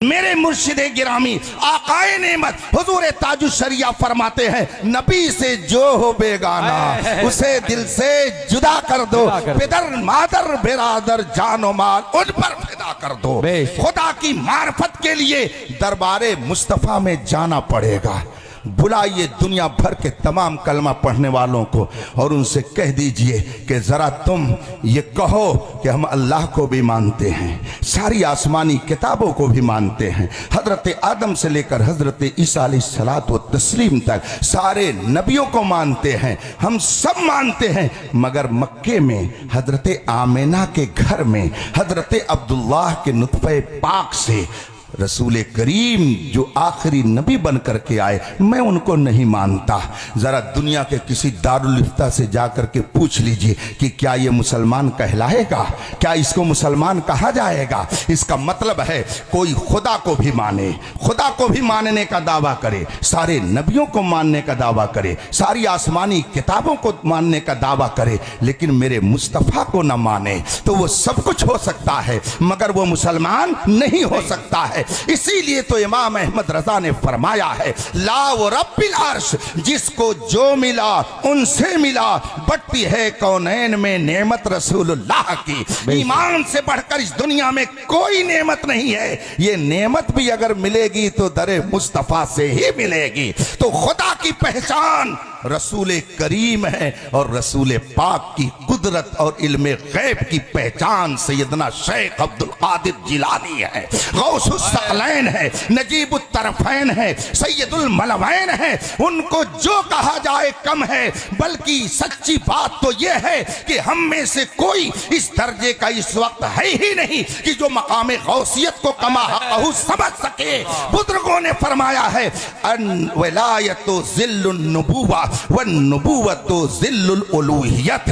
मेरे मुर्शिदे गिरामी आकाए नेमत हुजूर ताजुश शरिया फरमाते हैं, नबी से जो हो बेगाना उसे दिल से जुदा कर दो। पिदर मादर बिरादर जानो माल उन पर फिदा कर दो। खुदा की मार्फत के लिए दरबारे मुस्तफा में जाना पड़ेगा। बुलाइए दुनिया भर के तमाम कलमा पढ़ने वालों को और उनसे कह दीजिए कि ज़रा तुम ये कहो कि हम अल्लाह को भी मानते हैं, सारी आसमानी किताबों को भी मानते हैं, हज़रत आदम से लेकर हज़रत ईसा अलैहिस्सलातु व तस्लीम तक सारे नबियों को मानते हैं, हम सब मानते हैं। मगर मक्के में हज़रत आमिना के घर में हज़रत अब्दुल्लाह के नुत्फ़े पाक से रसूल करीम जो आखिरी नबी बन करके आए, मैं उनको नहीं मानता। ज़रा दुनिया के किसी दारुल इफ्ता से जाकर के पूछ लीजिए कि क्या ये मुसलमान कहलाएगा, क्या इसको मुसलमान कहा जाएगा। इसका मतलब है कोई खुदा को भी माने, खुदा को भी मानने का दावा करे, सारे नबियों को मानने का दावा करे, सारी आसमानी किताबों को मानने का दावा करे, लेकिन मेरे मुस्तफ़ा को न माने तो वो सब कुछ हो सकता है मगर वो मुसलमान नहीं हो सकता है। इसीलिए तो इमाम अहमद रजा ने फरमाया है, ला व रब्बिल अर्श, जिसको जो मिला उनसे मिला, बढ़ती है कौनैन में नेमत रसूलुल्लाह की। ईमान से बढ़कर इस दुनिया में कोई नेमत नहीं है। ये नेमत भी अगर मिलेगी तो दरे मुस्तफा से ही मिलेगी। तो खुदा की पहचान रसूल करीम है और रसूल पाक की कुदरत और इल्मे गैब की पहचान सैयदना शेख अब्दुल कादिर जिलानी है, गौसुस सकलैन है, नजीबुत तरफैन है, सैयदुल मलवैन है। उनको जो कहा जाए कम है, बल्कि सच्ची बात तो यह है कि हम में से कोई इस दर्जे का इस वक्त है ही नहीं कि जो मकाम गौसियत को कमा हक़हु समझ सके। बुजुर्गों ने फरमाया है, अन वलायतु ज़िल्लुन नुबुव्वा व नुबुव्वतु ज़िल्लुल उलूहियत।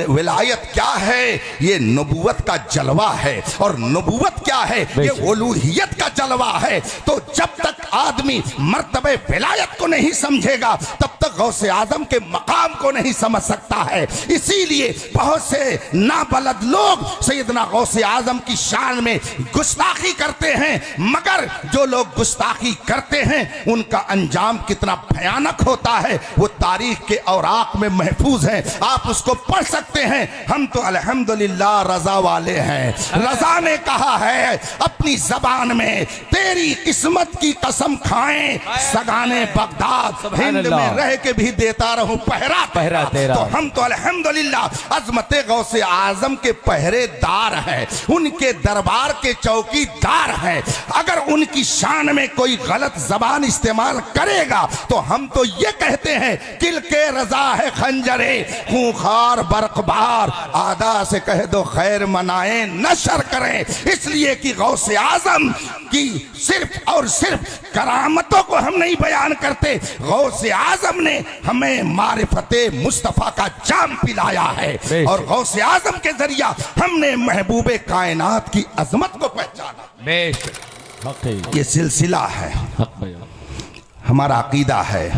विलायत क्या है? ये नबूवत का जलवा है। और नबूवत क्या है? ये उलूहियत का जलवा है। तो जब तक आदमी मर्तबे विलायत को नहीं समझेगा तब तक गौसे आजम के मकाम को नहीं समझ सकता है। इसीलिए बहुत से नाबलद लोग सैयदना गौसे आजम की शान में गुस्ताखी करते हैं, मगर जो लोग गुस्ताखी करते हैं उनका अंजाम कितना भयानक होता है वो तारीख के औराक में महफूज है, आप उसको पढ़ सकते हैं। हम तो अल्हम्दुलिल्लाह रजा वाले हैं। रजा ने कहा है अपनी जबान में, तेरी किस्मत की कसम खाएं सगाने बगदाद, हिंद में रह के भी देता रहूं पहरा तेरा। तो हम तो अल्हम्दुलिल्लाह अजमत गौसे आजम के पहरेदार हैं, उनके दरबार के चौकीदार हैं। अगर उनकी शान में कोई गलत जबान इस्तेमाल करेगा तो हम तो ये कहते हैं किल के रजा है खंजरे खूंखार बरकबार, आदा से कह दो खैर मनाएं नशर करें। इसलिए कि गौसे आजम की सिर्फ और सिर्फ करामतों को हम नहीं बयान करते, गौसे आजम ने हमें मारिफते मुस्तफा का जाम पिलाया है और गौसे आजम के जरिया हमने महबूबे कायनात की अजमत को पहचाना। ये सिलसिला है, हमारा अकीदा है।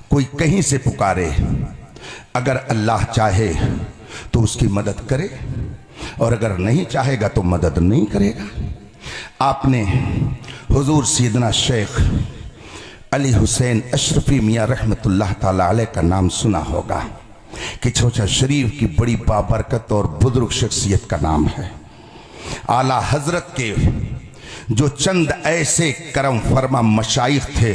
कोई कहीं से पुकारे, अगर अल्लाह चाहे तो उसकी मदद करे और अगर नहीं चाहेगा तो मदद नहीं करेगा। आपने हुजूर सैयदना शेख अली हुसैन अशरफी मियाँ रहमतुल्लाह ताला अलैह का नाम सुना होगा कि छोचा शरीफ की बड़ी बाबरकत और बुजुर्ग शख्सियत का नाम है। आला हजरत के जो चंद ऐसे करम फरमा मशाइख थे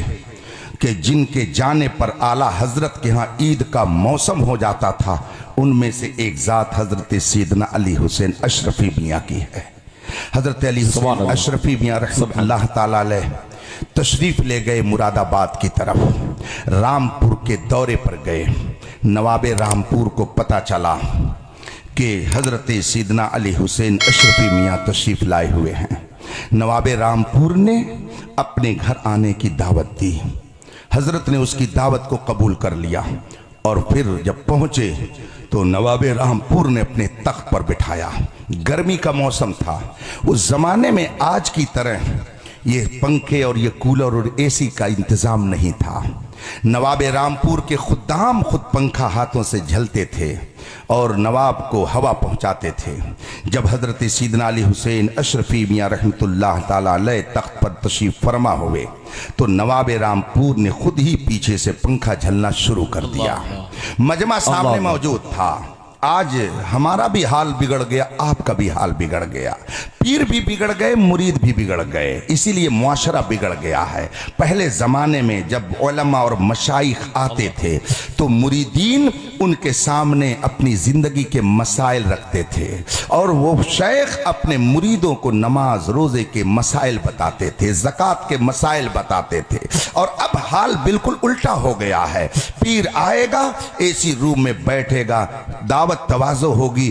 कि जिनके जाने पर आला हजरत के यहाँ ईद का मौसम हो जाता था, उनमें से एक ज़ात हजरत सैयदना अली हुसैन अशरफी मियाँ की है। हजरत अली हुसैन अशरफी मियाँ रहमतुल्लाह ताला अलैह तशरीफ़ ले गए मुरादाबाद की तरफ, रामपुर के दौरे पर गए। नवाबे रामपुर को पता चला कि हजरत सैयदना अली हुसैन अशरफी मियाँ तशरीफ़ लाए हुए हैं। नवाबे रामपुर ने अपने घर आने की दावत दी। हजरत ने उसकी दावत को कबूल कर लिया और फिर जब पहुँचे तो नवाबे रामपुर ने अपने तख्त पर बिठाया। गर्मी का मौसम था, उस ज़माने में आज की तरह ये पंखे और ये कूलर और एसी का इंतज़ाम नहीं था। नवाब रामपुर के खुद्दाम खुद पंखा हाथों से झलते थे और नवाब को हवा पहुंचाते थे। जब हजरत सैयदना अली हुसैन अशरफी मियां रहमतुल्लाह ताला अलैह तख्त पर तशरीफ फरमा हुए तो नवाब रामपुर ने खुद ही पीछे से पंखा झलना शुरू कर दिया। मजमा सामने मौजूद था। आज हमारा भी हाल बिगड़ गया, आपका भी हाल बिगड़ गया, पीर भी बिगड़ गए, मुरीद भी बिगड़ गए, इसीलिए मुआशरा बिगड़ गया है। पहले ज़माने में जब उलमा और मशाइख आते थे तो मुरीदीन उनके सामने अपनी ज़िंदगी के मसाइल रखते थे और वो शेख अपने मुरीदों को नमाज रोज़े के मसाइल बताते थे, ज़कात के मसाइल बताते थे। और अब हाल बिल्कुल उल्टा हो गया है। पीर आएगा, एसी रूम में बैठेगा, दावत तवाज़ो होगी,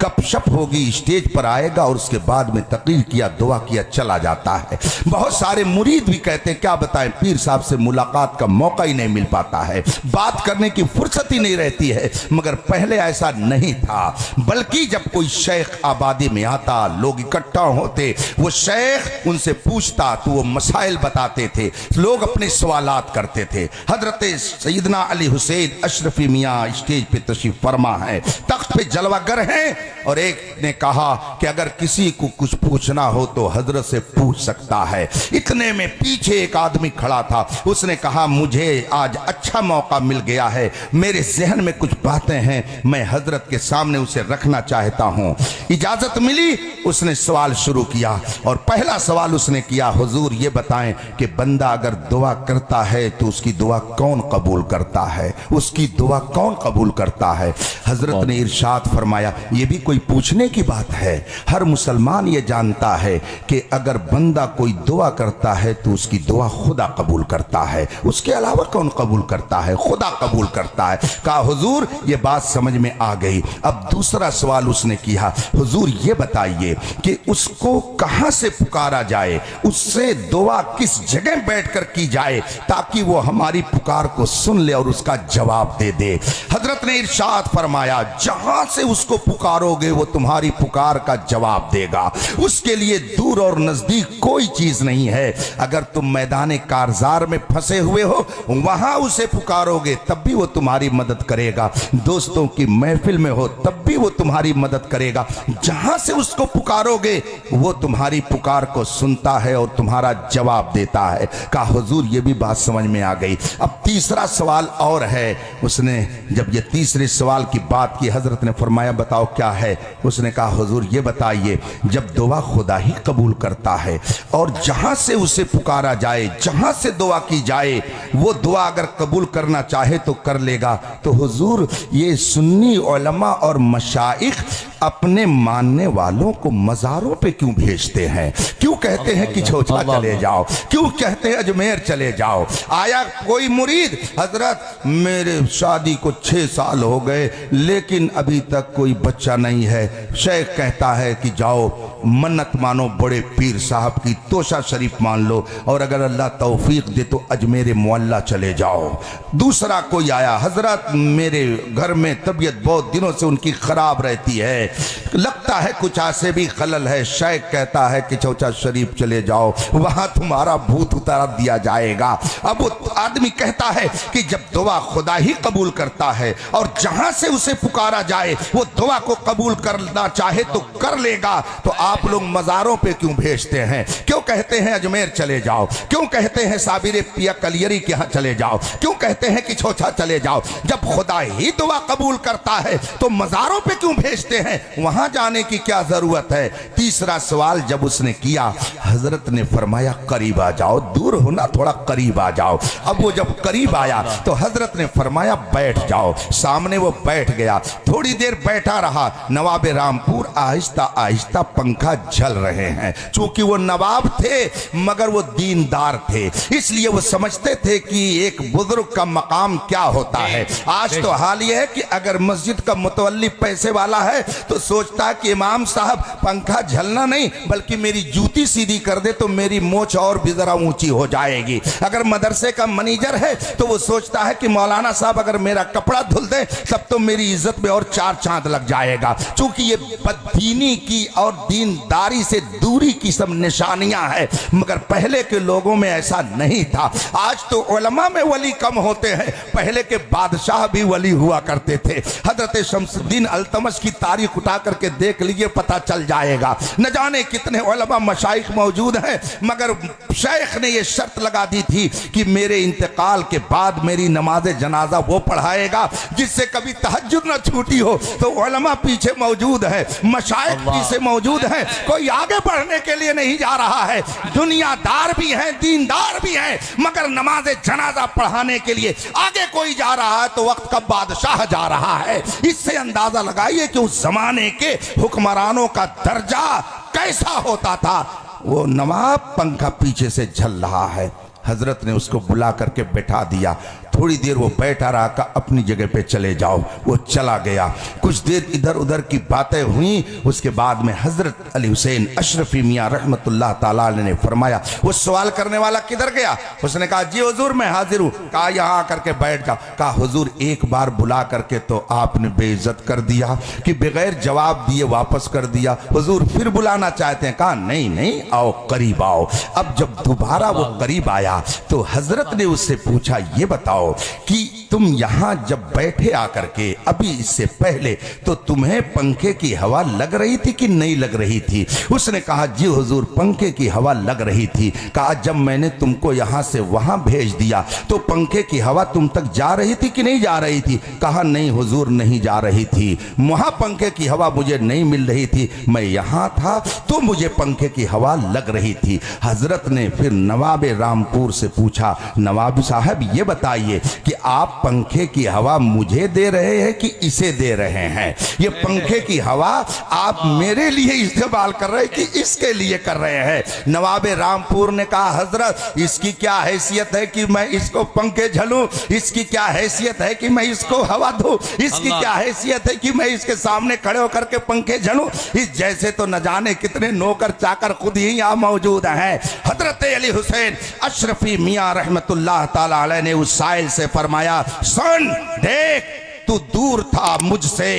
गपशप होगी, स्टेज पर आएगा और उसके बाद में तकरीर किया, दुआ किया, चला जाता है। बहुत सारे मुरीद भी कहते हैं क्या बताएं, पीर साहब से मुलाकात का मौका ही नहीं मिल पाता है, बात करने की फुर्सत ही नहीं रहती है। मगर पहले ऐसा नहीं था, बल्कि जब कोई शेख आबादी में आता, लोग इकट्ठा होते, वो शेख उनसे पूछता तो वो मसाइल बताते थे, लोग अपने सवालात करते थे। हजरत सैयदना अली हुसैन अशरफी मियाँ स्टेज पे तशरीफ फरमा है, तख्त पे जलवागर हैं। और एक ने कहा कि अगर किसी को कुछ पूछना हो तो हजरत से पूछ सकता है। इतने में पीछे एक आदमी खड़ा था, उसने कहा मुझे आज अच्छा मौका मिल गया है, मेरे जहन में कुछ बातें हैं, मैं हजरत के सामने उसे रखना चाहता हूँ। इजाजत मिली, उसने सवाल शुरू किया और पहला सवाल उसने किया, हुजूर ये बताएं कि बंदा अगर दुआ करता है तो उसकी दुआ कौन कबूल करता है, उसकी दुआ कौन कबूल करता है। हजरत ने इरशाद फरमाया, ये भी कोई पूछने की बात है, हर मुसलमान ये जानता है कि अगर बंदा कोई दुआ करता है तो उसकी दुआ खुदा कबूल करता है, उसके अलावा कौन कबूल करता है, खुदा कबूल करता है। कहा हुजूर ये बात समझ में आ गई। अब दूसरा सवाल उसने किया, हुजूर ये बताइए कि उसको कहां से पुकारा जाए, उससे दुआ किस जगह बैठकर की जाए ताकि वो हमारी पुकार को सुन ले और उसका जवाब दे दे। हजरत ने इरशाद फरमाया, जहां से उसको पुकारोगे वो तुम्हारी पुकार का जवाब देगा, उसके लिए दूर और नजदीक कोई चीज नहीं है। अगर तुम मैदान कारजार में फंसे हुए हो, वहां उसे पुकारोगे तब भी वो तुम्हारी मदद करेगा, दोस्तों की महफिल में हो तब भी वो तुम्हारी मदद करेगा, जहां से उसको पुकारोगे वो तुम्हारी पुकार को सुनता है और तुम्हारा जवाब देता है। कहा हुजूर ये भी बात समझ में आ गई। अब तीसरा सवाल और है। उसने जब ये तीसरे सवाल की बात की, हजरत ने फरमाया बताओ क्या है। उसने कहा हुजूर ये बताइए, जब दुआ खुदा ही कबूल करता है और जहां से उसे पुकारा जाए, जहां से दुआ की जाए, वो दुआ अगर कबूल करना चाहे तो कर लेगा, तो हुजूर ये सुन्नी उलमा और मशाइख अपने मानने वालों को मज़ारों पे क्यों भेजते हैं, क्यों कहते हैं कि छोटा चले जाओ, क्यों कहते हैं अजमेर चले जाओ। आया कोई मुरीद, हजरत मेरे शादी को 6 साल हो गए लेकिन अभी तक कोई बच्चा नहीं है, शेख कहता है कि जाओ मन्नत मानो बड़े पीर साहब की, तोशा शरीफ मान लो और अगर अल्लाह तौफीक दे तो अजमेर मुअल्ला चले जाओ। दूसरा कोई आया, हजरत मेरे घर में तबीयत बहुत दिनों से उनकी खराब रहती है, लगता है कुछ ऐसे भी खलल है, शेख कहता है कि चौचा शरीफ चले जाओ, वहां तुम्हारा भूत उतार दिया जाएगा। अब वो आदमी कहता है कि जब दुआ खुदा ही कबूल करता है और जहां से उसे पुकारा जाए वो दुआ को कबूल करना चाहे तो कर लेगा, तो आप लोग मज़ारों पे क्यों भेजते हैं, क्यों कहते हैं अजमेर चले जाओ, क्यों कहते हैं साबिर पिया कलियरी के यहाँ चले जाओ, क्यों कहते हैं कि छोटा चले जाओ। जब खुदा ही दुआ कबूल करता है तो मज़ारों पे क्यों भेजते हैं, वहां जाने की क्या जरूरत है। तीसरा सवाल जब उसने किया, हजरत ने फरमाया करीब आ जाओ, दूर हो ना, थोड़ा करीब आ जाओ। अब वो जब करीब आया तो हजरत ने फरमाया बैठ जाओ। सामने वो बैठ गया, थोड़ी देर बैठा रहा। नवाब रामपुर आहिस्ता आहिस्ता पंखा झल रहे हैं, चूंकि वो नवाब थे मगर वो दीनदार थे, इसलिए वो समझते थे कि एक बुजुर्ग का मकाम क्या होता है। आज तो हाल ये है कि अगर मस्जिद का मुतवल्ली पैसे वाला है तो सोचता है कि इमाम साहब पंखा झलना नहीं बल्कि मेरी जूती सीधी कर दे तो मेरी मोछ और भी जरा ऊंची हो जाएगी। अगर मदरसे का मैनेजर है तो वो सोचता है कि मौलाना साहब अगर मेरा कपड़ा धुल दे तब तो मेरी इज्जत में और 4 चांद लग जाएगा। चूंकि ये बददीनी की और दीनदारी से दूरी की सब निशानियां हैं, मगर पहले के लोगों में ऐसा नहीं था। आज तो उलमा में वली कम होते हैं, पहले के बादशाह भी वली हुआ करते थे। हजरत शमसुद्दीन अल्तमश की तारीख उठा करके देख लीजिए, पता चल जाएगा। न जाने कितने उलमा मशाइख मौजूद हैं, मगर शेख ने यह शर्त लगा दी थी कि मेरे इंतकाल के बाद मेरी नमाज जनाजा वो पढ़ाएगा जिससे कभी तहज्जुद न छूटी हो। तो उलमा पीछे मौजूद है, मशाइख पीछे मौजूद है, कोई आगे बढ़ने के लिए नहीं जा रहा है। दुनियादार भी हैं, दीनदार भी हैं, मगर नमाज जनाजा पढ़ाने के लिए आगे कोई जा रहा है तो वक्त का बादशाह जा रहा है। इससे अंदाजा लगाइए कि उस जमाने के हुक्मरानों का दर्जा कैसा होता था। वो नवाब पंखा पीछे से झल रहा है, हजरत ने उसको बुला करके बैठा दिया। थोड़ी देर वो बैठा रहा, का अपनी जगह पे चले जाओ। वो चला गया। कुछ देर इधर उधर की बातें हुई। उसके बाद में हजरत अली हुसैन अशरफी मियाँ रहमतुल्लाह ताला अलैह ने फरमाया, वो सवाल करने वाला किधर गया? उसने कहा जी हुजूर मैं हाजिर हूँ। कहा यहाँ आकर के बैठ जाओ। कहा हुजूर एक बार बुला करके तो आपने बेइज्जत कर दिया कि बगैर जवाब दिए वापस कर दिया। हुजूर फिर बुलाना चाहते हैं? कहा नहीं नहीं, आओ करीब आओ। अब जब दोबारा वो करीब आया तो हजरत ने उससे पूछा, ये बताओ कि तुम यहां जब बैठे आकर के अभी इससे पहले तो तुम्हें पंखे की हवा लग रही थी कि नहीं लग रही थी? उसने कहा जी हुजूर पंखे की हवा लग रही थी। कहा जब मैंने तुमको यहां से वहां भेज दिया तो पंखे की हवा तुम तक जा रही थी कि नहीं जा रही थी? कहा नहीं हुजूर नहीं जा रही थी, वहां पंखे की हवा मुझे नहीं मिल रही थी, मैं यहां था तो मुझे पंखे की हवा लग रही थी। हजरत ने फिर नवाब रामपुर से पूछा, नवाब साहब ये बताइए कि आप पंखे की हवा मुझे दे रहे हैं कि इसे दे रहे हैं? ये पंखे की हवा आप मेरे लिए इस्तेमाल कर रहे हैं कि इसके लिए कर रहे हैं? नवाब रामपुर ने कहा हजरत इसकी क्या हैसियत है कि मैं इसको पंखे झलूं? इसकी क्या हैसियत है कि मैं इसको हवा दूं? इसकी क्या हैसियत है कि मैं इसके सामने खड़े होकर के पंखे झलूं? इस जैसे तो न जाने कितने नौकर चाकर खुद ही यहाँ मौजूद हैं। हजरत अली हुसैन अशरफी मियाँ रहमतुल्लाह ताला अलैह ने उस साइल से फरमाया, सुन देख तू दूर था मुझसे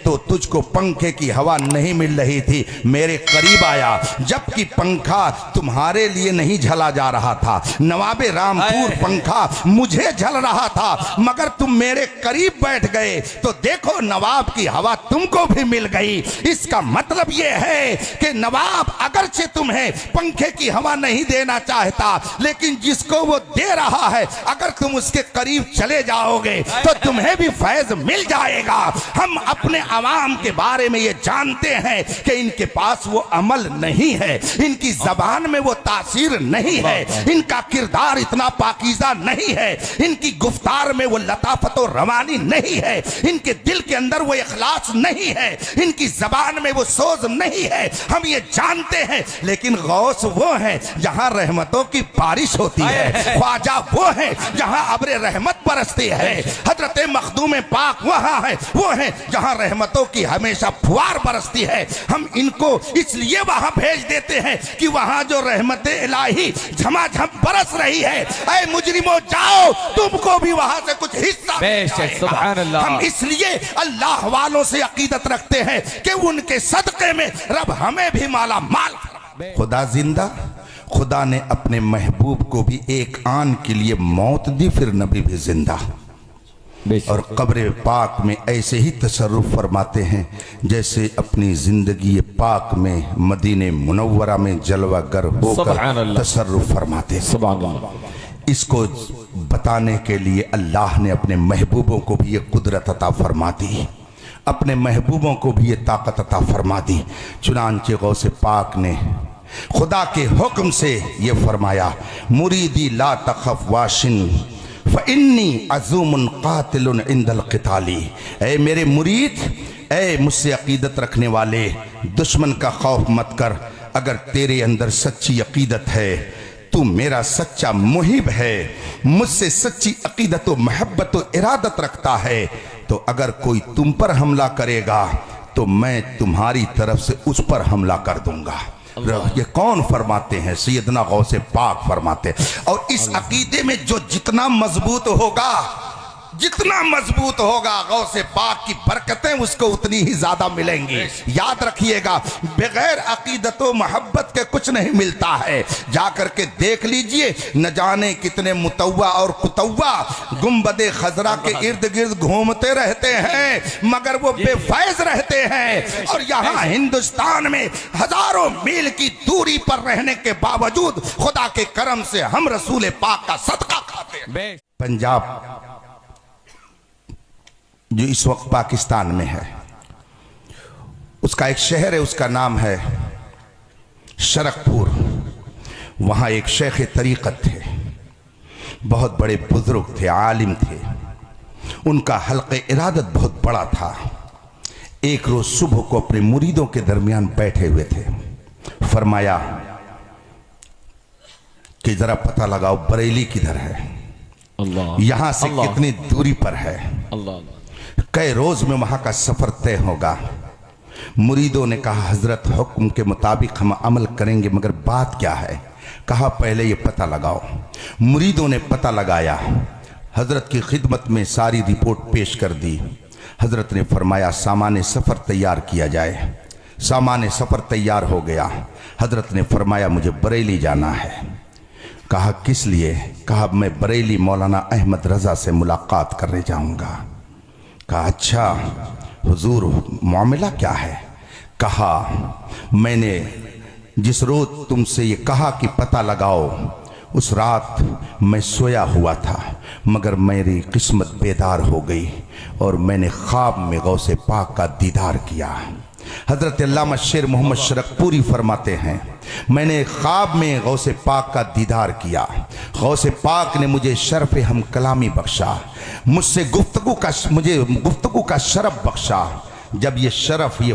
तो तुझको पंखे की हवा नहीं मिल रही थी, मेरे करीब आया जबकि पंखा तुम्हारे लिए नहीं झला जा रहा था। नवाबे रामपुर पंखा मुझे झल रहा था मगर तुम मेरे करीब बैठ गए तो देखो नवाब की हवा तुमको भी मिल गई। इसका मतलब यह है कि नवाब अगरचे तुम्हें पंखे की हवा नहीं देना चाहता, लेकिन जिसको वो दे रहा है अगर तुम उसके करीब चले जाओगे तो तुम्हें भी फैज मिल जाएगा। हम अपने अवाम के बारे में ये जानते हैं कि इनके पास वो अमल नहीं है, इनकी जबान में वो तासीर नहीं है, इनका किरदार इतना पाकीज़ा नहीं है, इनकी गुफ्तार में वो लताफत और रवानी नहीं है, इनके दिल के अंदर वो इखलास नहीं है, इनकी जबान में वो सोज नहीं है। हम ये जानते हैं, लेकिन गौस वो है जहां रहमतों की बारिश होती है, ख्वाजा वो है जहां अब्र रहमत बरसती है, हजरत मखदूम पाक वहां है वो है जहां रहमतों की हमेशा फुहार बरसती है। हम इनको इसलिए वहां भेज देते हैं कि वहां जो रहमत इलाही झमाझम बरस रही है, ऐ मुजरिमों जाओ तुमको भी वहां से कुछ हिस्सा सुभान अल्लाह। हम इसलिए अल्लाह वालों से अकीदत रखते हैं कि उनके सदके में रब हमें भी माला माल। खुदा जिंदा, खुदा ने अपने महबूब को भी एक आन के लिए मौत दी, फिर नबी भी जिंदा। और कब्र पाक में ऐसे ही तसर्रुफ फरमाते हैं जैसे अपनी जिंदगी पाक में मदीने मुनव्वरा में जलवागर होकर तसर्रुफ फरमाते हैं। इसको बताने के लिए अल्लाह ने अपने महबूबों को भी ये कुदरत अता फरमा दी, अपने महबूबों को भी ये ताकत अता फरमा दी। चुनांचे गौसे पाक ने खुदा के हुक्म से ये फरमाया, मुरीदी ला तखफ वाशिन फ़इन्नी अज़ूमुन क़ातिलुन इंदल क़िताली। ऐ मेरे मुरीद, ऐ मुझसे अकीदत रखने वाले, दुश्मन का खौफ मत कर। अगर तेरे अंदर सच्ची अकीदत है, तू मेरा सच्चा मुहिब है, मुझसे सच्ची अकीदत व महब्बत व इरादत रखता है, तो अगर कोई तुम पर हमला करेगा तो मैं तुम्हारी तरफ से उस पर हमला कर दूंगा। ये कौन फरमाते हैं? सैयदना गौसे पाक फरमाते हैं। और इस अकीदे में जो जितना मजबूत होगा, जितना मजबूत होगा, गौसे पाक की बरकतें उसको उतनी ही ज्यादा मिलेंगी। याद रखिएगा, बगैर अकीदत व मोहब्बत के कुछ नहीं मिलता है। जाकर के देख लीजिए, न जाने कितने मुतव्वा और कुतव्वा गुंबदे खजरा के इर्द गिर्द घूमते रहते हैं, मगर वो बेफैज रहते हैं। और यहाँ हिंदुस्तान में हजारों मील की दूरी पर रहने के बावजूद खुदा के करम से हम रसूल पाक का सदका खाते हैं। पंजाब जो इस वक्त पाकिस्तान में है, उसका एक शहर है, उसका नाम है शरकपुर। वहाँ एक शेख तरीक़त थे, बहुत बड़े बुजुर्ग थे, आलिम थे। उनका हल्क़े इरादत बहुत बड़ा था। एक रोज़ सुबह को अपने मुरीदों के दरमियान बैठे हुए थे। फरमाया कि ज़रा पता लगाओ बरेली किधर है, यहाँ से कितनी दूरी पर है। कई रोज में वहां का सफर तय होगा। मुरीदों ने कहा हजरत हुक्म के मुताबिक हम अमल करेंगे, मगर बात क्या है? कहा पहले ये पता लगाओ। मुरीदों ने पता लगाया, हजरत की खिदमत में सारी रिपोर्ट पेश कर दी। हजरत ने फरमाया सामान सफ़र तैयार किया जाए। सामान सफ़र तैयार हो गया। हजरत ने फरमाया मुझे बरेली जाना है। कहा किस लिए? कहा मैं बरेली मौलाना अहमद रज़ा से मुलाकात करने जाऊंगा। कहा अच्छा हुजूर, मामला क्या है? कहा मैंने जिस रोज तुमसे ये कहा कि पता लगाओ, उस रात मैं सोया हुआ था, मगर मेरी किस्मत बेदार हो गई और मैंने ख्वाब में गौसे पाक का दीदार किया। हजरत अल्लामा शेर मोहम्मद शरकपुरी फरमाते हैं, मैंने ख्वाब में गौसे पाक का दीदार किया। गौसे पाक ने मुझे शर्फ हम कलामी बख्शा, मुझसे मुझे गुफ्तगू का शरफ बख्शा। जब ये शरफ, ये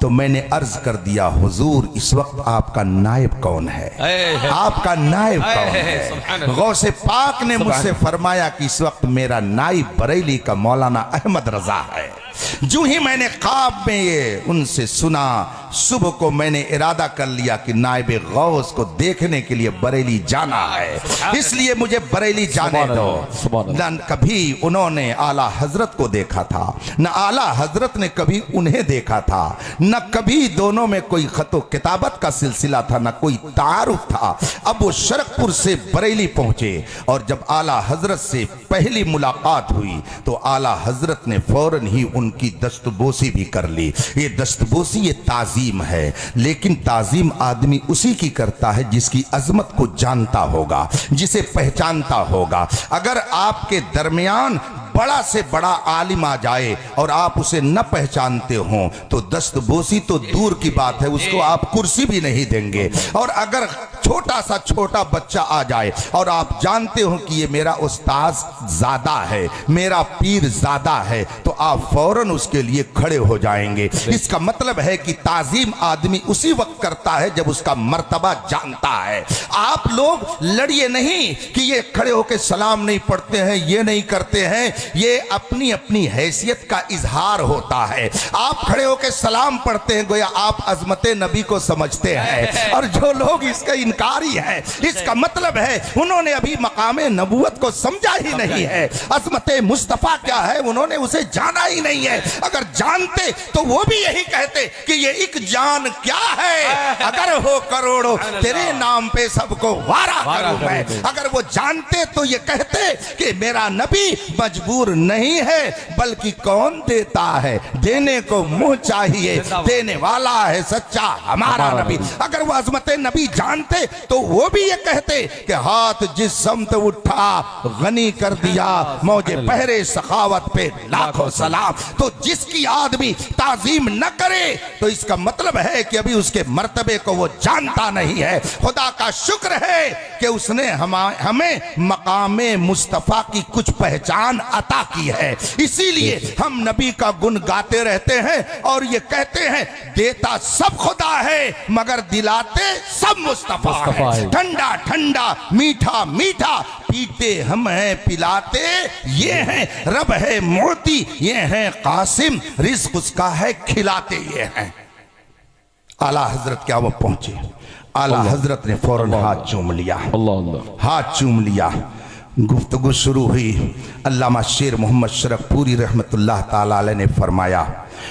तो मैंने अर्ज कर दिया हुजूर इस वक्त आपका नायब कौन है? आपका नायब कौन है? गौसे पाक ने मुझसे फरमाया कि इस वक्त मेरा नायब बरेली का मौलाना अहमद रजा है। जो ही मैंने ख्वाब में ये उनसे सुना, सुबह को मैंने इरादा कर लिया कि नायब गौस को देखने के लिए बरेली जाना है, इसलिए मुझे बरेली जाने दो। न कभी उन्होंने आला हजरत को देखा था, न आला हजरत ने कभी उन्हें देखा था, न कभी दोनों में कोई खतो किताबत का सिलसिला था, न कोई तारुफ था। अब वो शरकपुर से बरेली पहुंचे और जब आला हजरत से पहली मुलाकात हुई तो आला हजरत ने फौरन ही उनकी दस्तबोसी भी कर ली। ये दस्तबोसी, ये ताजीम है, लेकिन ताजीम आदमी उसी की करता है जिसकी अजमत को जानता होगा, जिसे पहचानता होगा। अगर आपके दरमियान बड़ा से बड़ा आलिम आ जाए और आप उसे न पहचानते हो तो दस्तबोसी तो दूर की बात है, उसको आप कुर्सी भी नहीं देंगे। और अगर छोटा सा छोटा बच्चा आ जाए और आप जानते हो कि ये मेरा उस्ताद ज्यादा है, मेरा पीर ज्यादा है, तो आप फौरन उसके लिए खड़े हो जाएंगे। इसका मतलब है कि ताजीम आदमी उसी वक्त करता है जब उसका मर्तबा जानता है। आप लोग लड़िए नहीं कि ये खड़े होकर सलाम नहीं पढ़ते हैं, ये नहीं करते हैं, ये अपनी अपनी हैसियत का इजहार होता है। आप खड़े होकर सलाम पढ़ते हैं, गोया आप अजमत नबी को समझते हैं, और जो लोग इसका इनकारी है, इसका मतलब है उन्होंने अभी मकामे नबूवत को समझा ही नहीं है। अजमत मुस्तफा क्या है उन्होंने उसे जाना ही नहीं है। अगर जानते तो वो भी यही कहते कि ये एक जान क्या है, अगर हो करोड़ों तेरे नाम पे सबको वारा करूं मैं। अगर वो जानते तो ये कहते कि मेरा नबी मजबूर नहीं है, बल्कि कौन देता है, देने को मुंह चाहिए, देने वाला है सच्चा हमारा नबी। अगर वो अजमत नबी जानते तो वो भी ये कहते कि हाथ जिस समत उठा गनी कर दिया, मौजे पहरे सखावत पे लाखों सलाम। तो जिसकी आदमी ताजीम न करे तो इसका मतलब है कि अभी उसके मर्तबे को वो जानता नहीं है। खुदा का शुक्र है कि उसने हमें मकामे मुस्तफा की कुछ पहचान अता की है, इसीलिए हम नबी का गुण गाते रहते हैं और ये कहते हैं देता सब खुदा है मगर दिलाते सब मुस्तफा मुस्तफा है। ठंडा ठंडा मीठा मीठा पीते हम हैं पिलाते ये हैं, रब है मोती ये हैं कासिम, रिज़्क़ उसका है खिलाते ये हैं। आला हजरत क्या वो पहुंचे, आला हजरत ने फौरन हाथ चूम लिया, हाथ चूम लिया। गुफ्तगू शुरू हुई। अल्लामा शेर मोहम्मद शरफपुरी रहमतुल्लाह ताला अलैह ने फरमाया,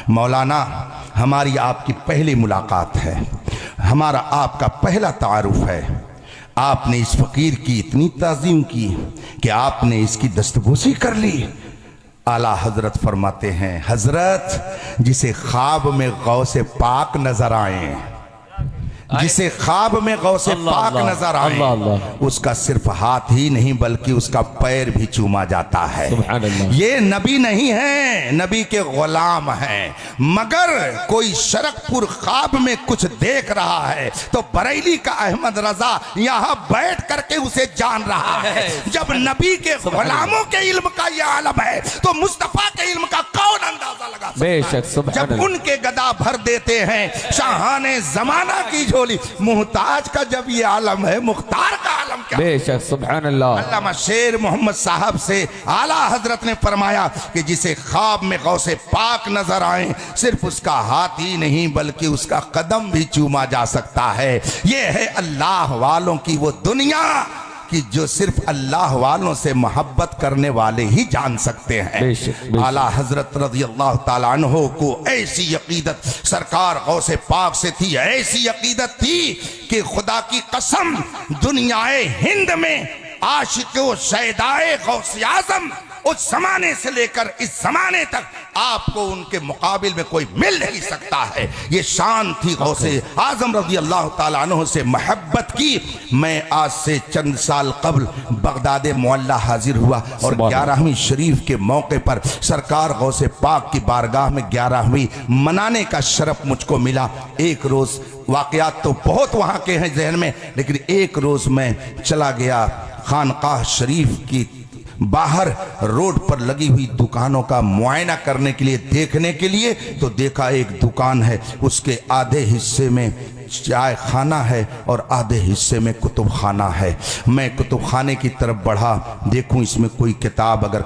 मौलाना हमारी आपकी पहली मुलाकात है, हमारा आपका पहला तारुफ है। आपने इस फ़कीर की इतनी ताज़ीम की कि आपने इसकी दस्तबोसी कर ली। आला हजरत फरमाते हैं, हजरत जिसे ख्वाब में गौसे पाक नजर आए, जिसे ख्वाब में गौसे पाक नजर आए, उसका सिर्फ हाथ ही नहीं बल्कि उसका पैर भी चूमा जाता है। ये नबी नहीं है, नबी के गुलाम हैं। मगर कोई शरकपुर ख्वाब में कुछ देख रहा है तो बरेली का अहमद रजा यहाँ बैठ करके उसे जान रहा है। जब नबी के गुलामों के इल्म का यह आलम है तो मुस्तफा के इल्म का कौन अंदाजा लगा सकता है? जब उनके गदा भर देते हैं शाहाने जमाना की झोली, मुहताज का जब ये आलम है, मुख्तार का आलम क्या? बेशक सुभान अल्लाह। अल्लामा शेर मोहम्मद साहब से आला हजरत ने फरमाया कि जिसे ख्वाब में गौसे पाक नजर आए, सिर्फ उसका हाथ ही नहीं बल्कि उसका कदम भी चूमा जा सकता है। ये है अल्लाह वालों की वो दुनिया कि जो सिर्फ अल्लाह वालों से मोहब्बत करने वाले ही जान सकते हैं। आला हजरत रज़ियल्लाहु ताला अन्हो को ऐसी अकीदत सरकार गौसे पाक से थी, ऐसी अकीदत थी कि खुदा की कसम दुनियाए हिंद में आशिक़ो शैदाए गौसे आज़म उस जमाने से लेकर इस जमाने तक आपको उनके मुकाबिल में कोई मिल नहीं सकता है। ये शान थी गौसे आजम रज़ी अल्लाह ताला अन्हु से मोहब्बत की। मैं आज से चंद साल कबल बगदाद मुअल्ला हाजिर हुआ और 11वीं शरीफ के मौके पर सरकार गौसे पाक की बारगाह में 11वीं मनाने का शरफ मुझको मिला। एक रोज़ वाक़यात तो बहुत वहाँ के हैं जहन में, लेकिन एक रोज़ मैं चला गया खानकाह शरीफ की बाहर रोड पर लगी हुई दुकानों का मुआयना करने के लिए, देखने के लिए। तो देखा एक दुकान है, उसके आधे हिस्से में चाय खाना है और आधे हिस्से में कुतुब खाना है। मैं कुतुब खाने की तरफ बढ़ा, देखूं इसमें कोई किताब अगर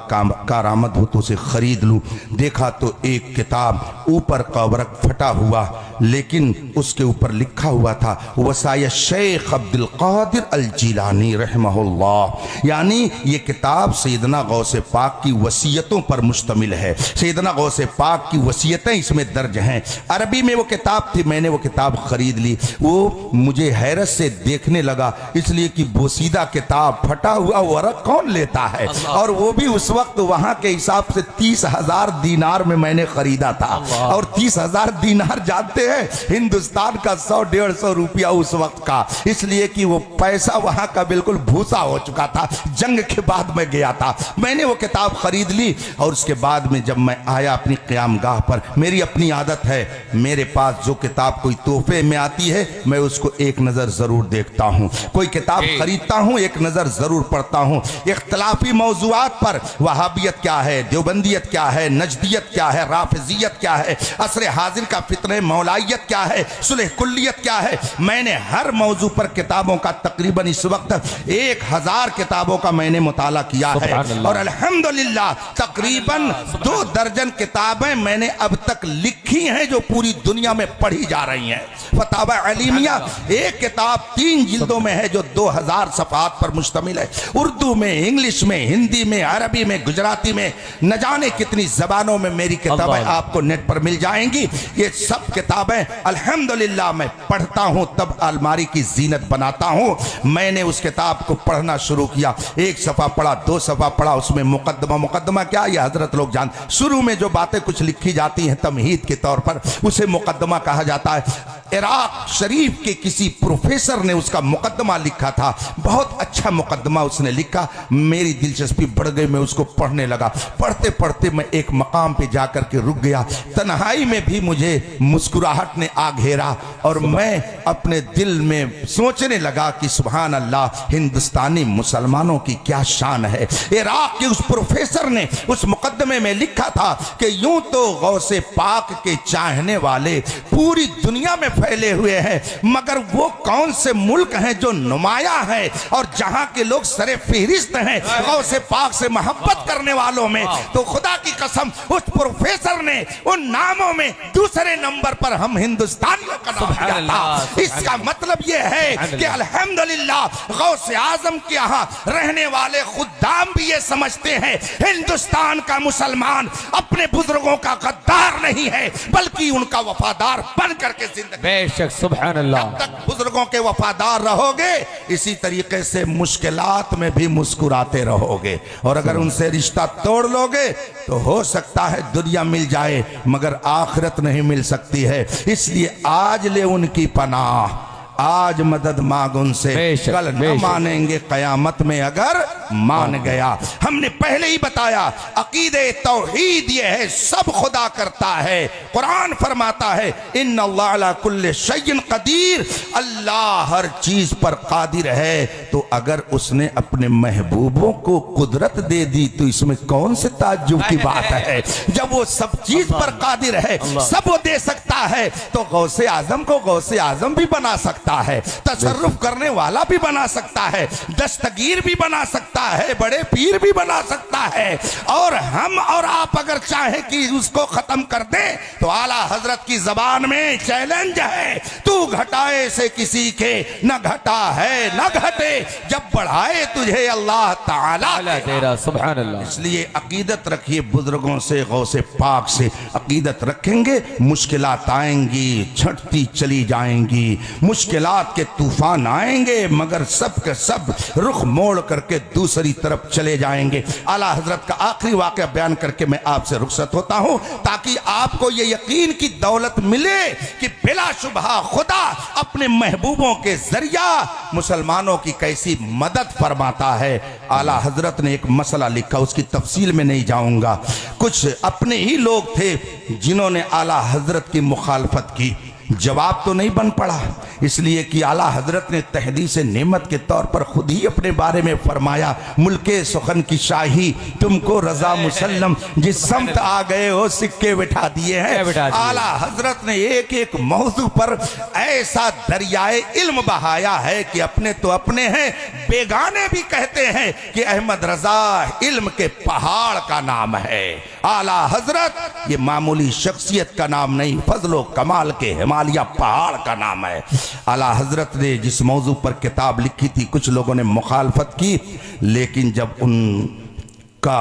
कारामद हो तो उसे ख़रीद लूं। देखा तो एक किताब ऊपर का वर्क फटा हुआ, लेकिन उसके ऊपर लिखा हुआ था वसाया शेख अब्दुल कादिर अल जिलानी रहमहुल्लाह, यानी ये किताब सैयदना गौसे पाक की वसीयतों पर मुश्तमिल है। सैयदना गौसे पाक की वसीयतें इसमें दर्ज हैं। अरबी में वो किताब थी, मैंने वो किताब खरीद ली। वो मुझे हैरत से देखने लगा, इसलिए कि बोसीदा किताब फटा हुआ वर्क कौन लेता है, और वो भी उस वक्त वहां के हिसाब से 30,000 दीनार में मैंने खरीदा था। और 30,000 दीनार जानते हैं हिंदुस्तान का 100-150 रुपया उस वक्त का, इसलिए कि वो पैसा वहां का बिल्कुल भूसा हो चुका था। जंग के बाद में गया था। मैंने वो किताब खरीद ली और उसके बाद में जब मैं आया अपनी क़याम गाह पर, मेरी अपनी आदत है, मेरे पास जो किताब कोई तोहफे में आती है मैं उसको एक नजर जरूर देखता हूं। कोई किताब खरीदता हूं एक नजर जरूर पढ़ता हूं। इख्तलाफी मौजुआत पर वहाबियत क्या है, देवबंदियत क्या है, नजदियत क्या है, राफिजियत क्या है, असर हाजिर का फितने मौलाइयत क्या है, सुलह कुल्लियत क्या है, मैंने हर मौजू पर किताबों का तकरीबन इस वक्त 1000 किताबों का मैंने मुताला किया है। और अल्हम्दुलिल्लाह तकरीबन 2 दर्जन किताबें मैंने अब तक लिखी हैं जो पूरी दुनिया में पढ़ी जा रही हैं। फतावा अलीमिया एक किताब 3 जिल्दों में है जो 2000 सफ़हात पर मुश्तमिल है। उर्दू में, इंग्लिश में, हिंदी में, अरबी में, गुजराती में, न जाने कितनी जबानों में मेरी किताबें आपको नेट पर मिल जाएंगी। ये सब किताबें अल्हम्दुलिल्लाह मैं पढ़ता हूँ, तब अलमारी की जीनत बनाता हूँ। मैंने उस किताब को पढ़ना शुरू किया, 1 सफ़ा पढ़ा, 2 सफ़ा पढ़ा, उसमें मुकद्दमा क्या ये हजरत लोग जान, शुरू में जो बातें कुछ लिखी जाती हैं तमहीद के तौर पर उसे मुकद्दमा कहा जाता है। इराक शरीफ के किसी प्रोफेसर ने उसका मुकद्दमा लिखा था, बहुत अच्छा मुकद्दमा उसने लिखा। मेरी दिलचस्पी बढ़ गई, मैं उसको पढ़ने लगा। पढ़ते पढ़ते मैं एक मकाम पे जाकर के रुक गया। तन्हाई में भी मुझे मुस्कुराहट ने आ घेरा और मैं अपने दिल में सोचने लगा कि सुभान अल्लाह, हिंदुस्तानी मुसलमानों की क्या शान है। इराक के उस प्रोफेसर ने उस मुकदमे में लिखा था कि यूं तो गौसे पाक के चाहने वाले पूरी दुनिया में फैले हुए हैं, मगर वो कौन से मुल्क हैं जो नुमाया है और जहां के लोग सरे फहरिस्त हैं गौसे पाक से मोहब्बत करने वालों में। तो खुदा की कसम उस प्रोफेसर ने उन नामों में दूसरे नंबर पर हम हिंदुस्तानियों का नाम दिया था। इसका मतलब यह है कि अल्हम्दुलिल्लाह गौसे आजम के यहाँ रहने वाले खुदाम भी ये समझते हैं हिंदुस्तान का मुसलमान अपने बुजुर्गों का गद्दार नहीं है बल्कि उनका वफादार बन करके जिंदगी। बेशक सुभान अल्लाह। जब तक बुजुर्गों के वफादार रहोगे इसी तरीके से मुश्किलात में भी मुस्कुराते रहोगे, और अगर उनसे रिश्ता तोड़ लोगे तो हो सकता है दुनिया मिल जाए मगर आखिरत नहीं मिल सकती है। इसलिए आज ले उनकी पनाह, आज मदद मांग उनसे, कल न मानेंगे कयामत में अगर मान गया। हमने पहले ही बताया अकीदे तौहीद ये है सब खुदा करता है। कुरान फरमाता है इन्नल्लाह अला कुल्ले शैइन कदीर, अल्लाह हर चीज पर कादिर है। तो अगर उसने अपने महबूबों को कुदरत दे दी तो इसमें कौन से ताज्जुब की बात है। जब वो सब चीज पर कादिर है, सब वो दे सकता है, तो गौसे आजम को गौसे आजम भी बना सकता है, तसर्रुफ करने वाला भी बना सकता है, दस्तगीर भी बना सकता है, बड़े पीर भी बना सकता है। और हम और आप अगर चाहे कि उसको खत्म कर दे तो आला हजरत की जबान में चैलेंज है, तू घटाए से किसी के न घटा है न घटे, जब बढ़ाए तुझे अल्लाह ताला तेरा। सुभान अल्लाह। इसलिए अकीदत रखिए बुजुर्गों से, गौसे पाक से अकीदत रखेंगे, मुश्किलात आएंगी छटती चली जाएंगी, मुश्किलात के तूफान आएंगे मगर सब के सब रुख मोड़ करके दूसरी तरफ चले जाएंगे। आला हजरत का आखिरी वाक़या बयान करके मैं आपसे रुखसत होता हूं ताकि आपको ये यकीन की दौलत मिले कि बिलाशुबहा खुदा अपने महबूबों के जरिया मुसलमानों की कैसी मदद फरमाता है। आला हजरत ने एक मसला लिखा, उसकी तफसील में नहीं जाऊंगा। कुछ अपने ही लोग थे जिन्होंने आला हजरत की मुखालफत की, जवाब तो नहीं बन पड़ा, इसलिए कि आला हजरत ने तहदीस नेमत के तौर पर खुद ही अपने बारे में फरमाया, मुल्के सुखन की शाही तुमको रजा मुसल्लम, जिस समत आ गए हो सिक्के बिठा दिए हैं। आला हजरत ने एक एक मौजू पर ऐसा दरियाए इल्म बहाया है कि अपने तो अपने हैं, बेगाने भी कहते हैं कि अहमद रजा इल्म के पहाड़ का नाम है। आला हजरत ये मामूली शख्सियत का नाम नहीं, फजलो कमाल के हिमालय पहाड़ का नाम है। आला हजरत ने जिस मौजू पर किताब लिखी थी कुछ लोगों ने मुखालफत की, लेकिन जब उनका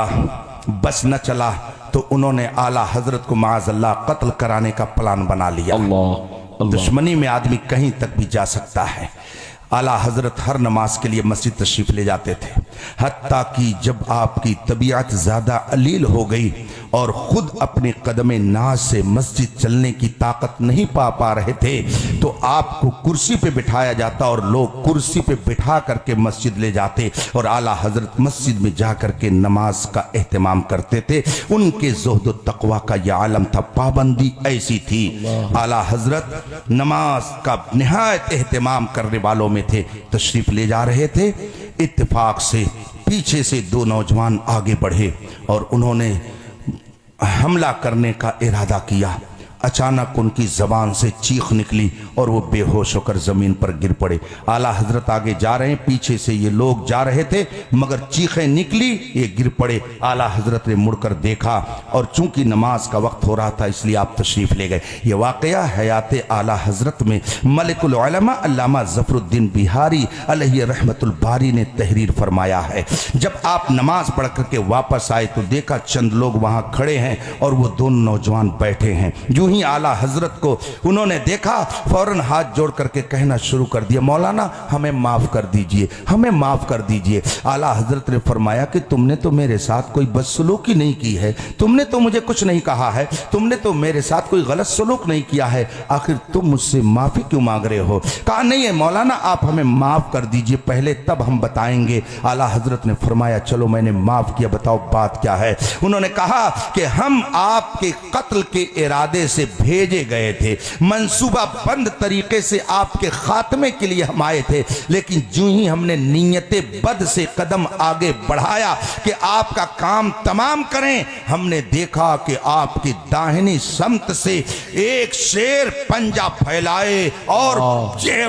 बस न चला तो उन्होंने आला हजरत को माअज़ल्लाह कत्ल कराने का प्लान बना लिया। दुश्मनी में आदमी कहीं तक भी जा सकता है। आला हजरत हर नमाज के लिए मस्जिद तशरीफ ले जाते थे, हत्ता कि जब आपकी तबीयत ज़्यादा अलील हो गई और ख़ुद अपने कदम नाज से मस्जिद चलने की ताकत नहीं पा रहे थे तो आपको कुर्सी पे बिठाया जाता और लोग कुर्सी पे बिठा करके मस्जिद ले जाते और आला हजरत मस्जिद में जा करके नमाज का एहतमाम करते थे। उनके ज़ुहद व तक़वा का यह आलम था, पाबंदी ऐसी थी। आला हजरत नमाज का निहायत एहतमाम करने वालों में थे। तशरीफ ले जा रहे थे, इत्तेफाक से पीछे से दो नौजवान आगे बढ़े और उन्होंने हमला करने का इरादा किया। अचानक उनकी जबान से चीख निकली और वो बेहोश होकर जमीन पर गिर पड़े। आला हजरत आगे जा रहे हैं, पीछे से ये लोग जा रहे थे मगर चीखें निकली, ये गिर पड़े। आला हजरत ने मुड़कर देखा और चूंकि नमाज का वक्त हो रहा था इसलिए आप तशरीफ ले गए। ये वाकया हयात आला हजरत में मलिकुल उलमा अल्लामा ज़फ़रुद्दीन बिहारी अलैहि रहमतुल बारी ने तहरीर फरमाया है। जब आप नमाज पढ़ करके वापस आए तो देखा चंद लोग वहाँ खड़े हैं और वो दोनों नौजवान बैठे हैं। यूं ही ही आला हजरत को उन्होंने देखा, फौरन हाथ जोड़ करके कहना शुरू कर दिया, मौलाना हमें माफ कर दीजिए, हमें माफ कर दीजिए। आला हजरत ने फरमाया कि तुमने तो मेरे साथ कोई बदसलूकी नहीं की है, तुमने तो मुझे कुछ नहीं कहा है, तुमने तो मेरे साथ कोई गलत सलूक नहीं किया है, आखिर तुम मुझसे माफी क्यों मांग रहे हो? कहा नहीं है मौलाना, आप हमें माफ कर दीजिए, पहले तब हम बताएंगे। आला हजरत ने फरमाया चलो मैंने माफ किया, बताओ बात क्या है? उन्होंने कहा कि हम आपके कत्ल के इरादे से भेजे गए थे, मंसूबा बंद तरीके से आपके खात्मे के लिए हम आए थे, लेकिन जो ही हमने नीयते बद से कदम आगे बढ़ाया कि आपका काम तमाम करें, हमने देखा कि आपकी दाहिनी समत से एक शेर पंजा फैलाए और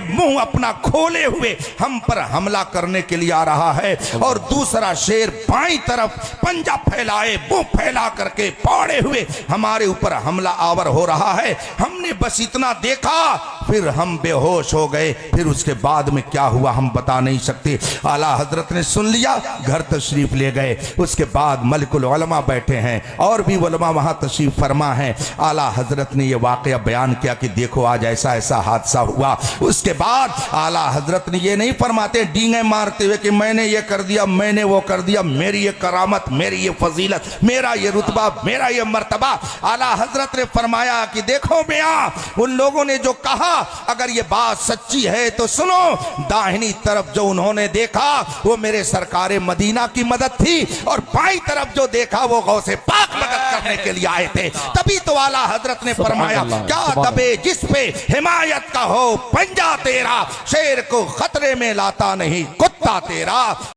मुंह अपना खोले हुए हम पर हमला करने के लिए आ रहा है, और दूसरा शेर बाईं तरफ पंजा फैलाए मुंह फैला करके पौड़े हुए हमारे ऊपर हमला आवर हो रहा है। हमने बस इतना देखा, फिर हम बेहोश हो गए, फिर उसके बाद में क्या हुआ हम बता नहीं सकते। आला हजरत ने सुन लिया, घर तशरीफ ले गए। उसके बाद मलिकुल उलमा बैठे हैं और भी उलमा वहां तशरीफ फरमा है। आला हजरत ने यह वाकया बयान किया कि देखो आज ऐसा ऐसा हादसा हुआ। उसके बाद आला हजरत ने यह नहीं फरमाते डींगे मारते हुए कि मैंने ये कर दिया, मैंने वो कर दिया, मेरी ये करामत, मेरी ये फजीलत, मेरा ये रुतबा, मेरा ये मर्तबा। आला हजरत ने फरमाया कि देखो मियां, उन लोगों ने जो कहा अगर ये बात सच्ची है तो सुनो, दाहिनी तरफ जो उन्होंने देखा वो मेरे सरकारे मदीना की मदद थी, और बाईं तरफ जो देखा वो गौसे पाक मदद करने के लिए आए थे। तभी तो आला हजरत ने फरमाया क्या दबे जिस पे हिमायत का हो पंजा तेरा, शेर को खतरे में लाता नहीं कुत्ता तेरा।